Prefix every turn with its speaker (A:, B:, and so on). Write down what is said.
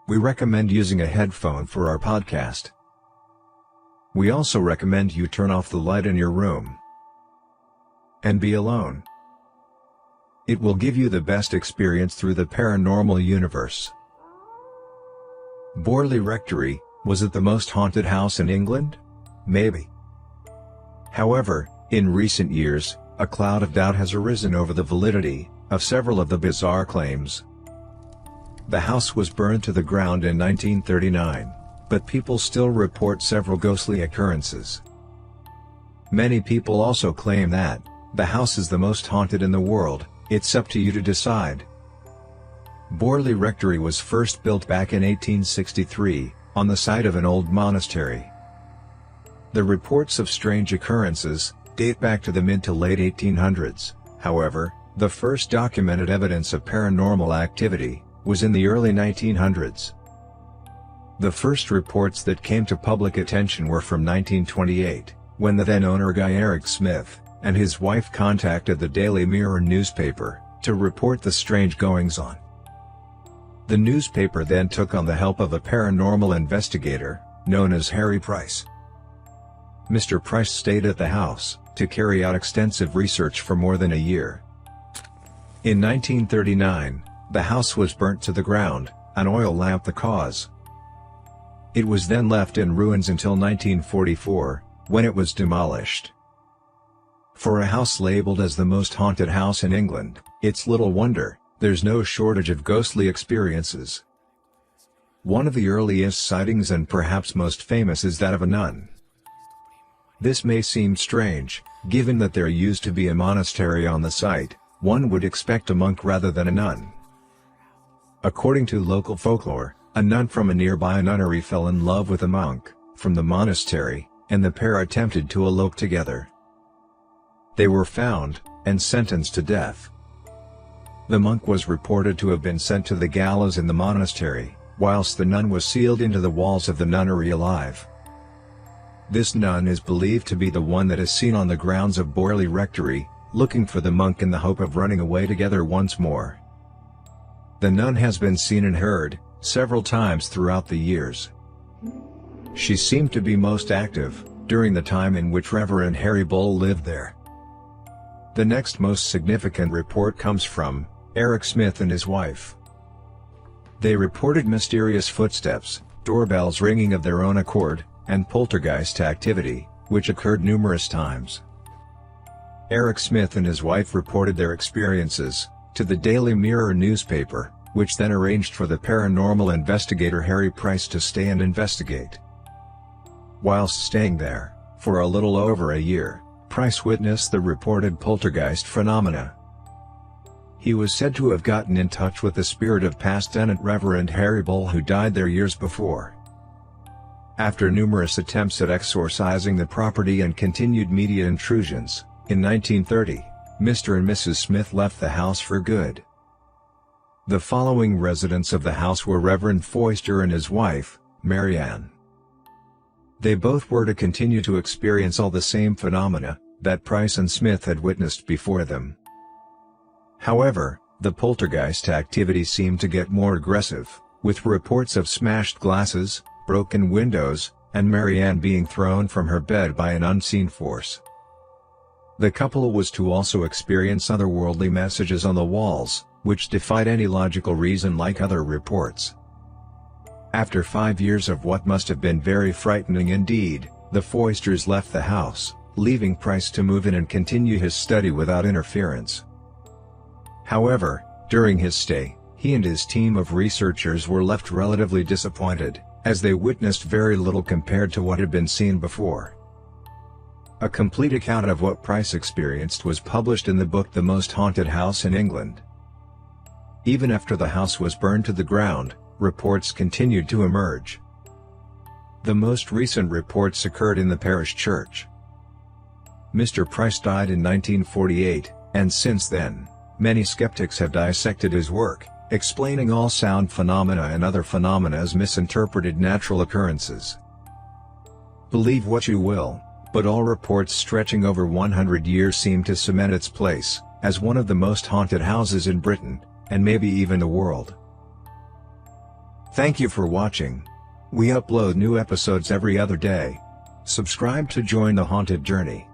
A: we recommend using a headphone for our podcast. We also recommend you turn off the light in your room and be alone. It will give you the best experience through the paranormal universe. Borley Rectory, was it the most haunted house in England? Maybe. However, in recent years, a cloud of doubt has arisen over the validity of several of the bizarre claims. The house was burned to the ground in 1939, but people still report several ghostly occurrences. Many people also claim that the house is the most haunted in the world. It's up to you to decide. Borley Rectory was first built back in 1863, on the site of an old monastery. The reports of strange occurrences date back to the mid to late 1800s, however, the first documented evidence of paranormal activity was in the early 1900s. The first reports that came to public attention were from 1928, when the then owner Guy Eric Smith and his wife contacted the Daily Mirror newspaper to report the strange goings-on. The newspaper then took on the help of a paranormal investigator, known as Harry Price. Mr. Price stayed at the house to carry out extensive research for more than a year. In 1939, the house was burnt to the ground, an oil lamp the cause. It was then left in ruins until 1944, when it was demolished. For a house labeled as the most haunted house in England, it's little wonder there's no shortage of ghostly experiences. One of the earliest sightings and perhaps most famous is that of a nun. This may seem strange, given that there used to be a monastery on the site. One would expect a monk rather than a nun. According to local folklore, a nun from a nearby nunnery fell in love with a monk from the monastery, and the pair attempted to elope together. They were found and sentenced to death. The monk was reported to have been sent to the gallows in the monastery, whilst the nun was sealed into the walls of the nunnery alive. This nun is believed to be the one that is seen on the grounds of Borley Rectory, looking for the monk in the hope of running away together once more. The nun has been seen and heard several times throughout the years. She seemed to be most active during the time in which Reverend Harry Bull lived there. The next most significant report comes from Eric Smith and his wife. They reported mysterious footsteps, doorbells ringing of their own accord, and poltergeist activity, which occurred numerous times. Eric Smith and his wife reported their experiences to the Daily Mirror newspaper, which then arranged for the paranormal investigator Harry Price to stay and investigate. Whilst staying there for a little over a year, Price witnessed the reported poltergeist phenomena. He was said to have gotten in touch with the spirit of past tenant Reverend Harry Bull, who died there years before. After numerous attempts at exorcising the property and continued media intrusions, in 1930, Mr. and Mrs. Smith left the house for good. The following residents of the house were Reverend Foister and his wife, Mary Ann. They both were to continue to experience all the same phenomena that Price and Smith had witnessed before them. However, the poltergeist activity seemed to get more aggressive, with reports of smashed glasses, broken windows, and Mary Ann being thrown from her bed by an unseen force. The couple was to also experience otherworldly messages on the walls, which defied any logical reason like other reports. After 5 years of what must have been very frightening indeed, the Foisters left the house, leaving Price to move in and continue his study without interference. However, during his stay, he and his team of researchers were left relatively disappointed, as they witnessed very little compared to what had been seen before. A complete account of what Price experienced was published in the book The Most Haunted House in England. Even after the house was burned to the ground, reports continued to emerge. The most recent reports occurred in the parish church. Mr. Price died in 1948, and since then, many skeptics have dissected his work, explaining all sound phenomena and other phenomena as misinterpreted natural occurrences. Believe what you will, but all reports stretching over 100 years seem to cement its place as one of the most haunted houses in Britain, and maybe even the world. Thank you for watching. We upload new episodes every other day. Subscribe to join the haunted journey.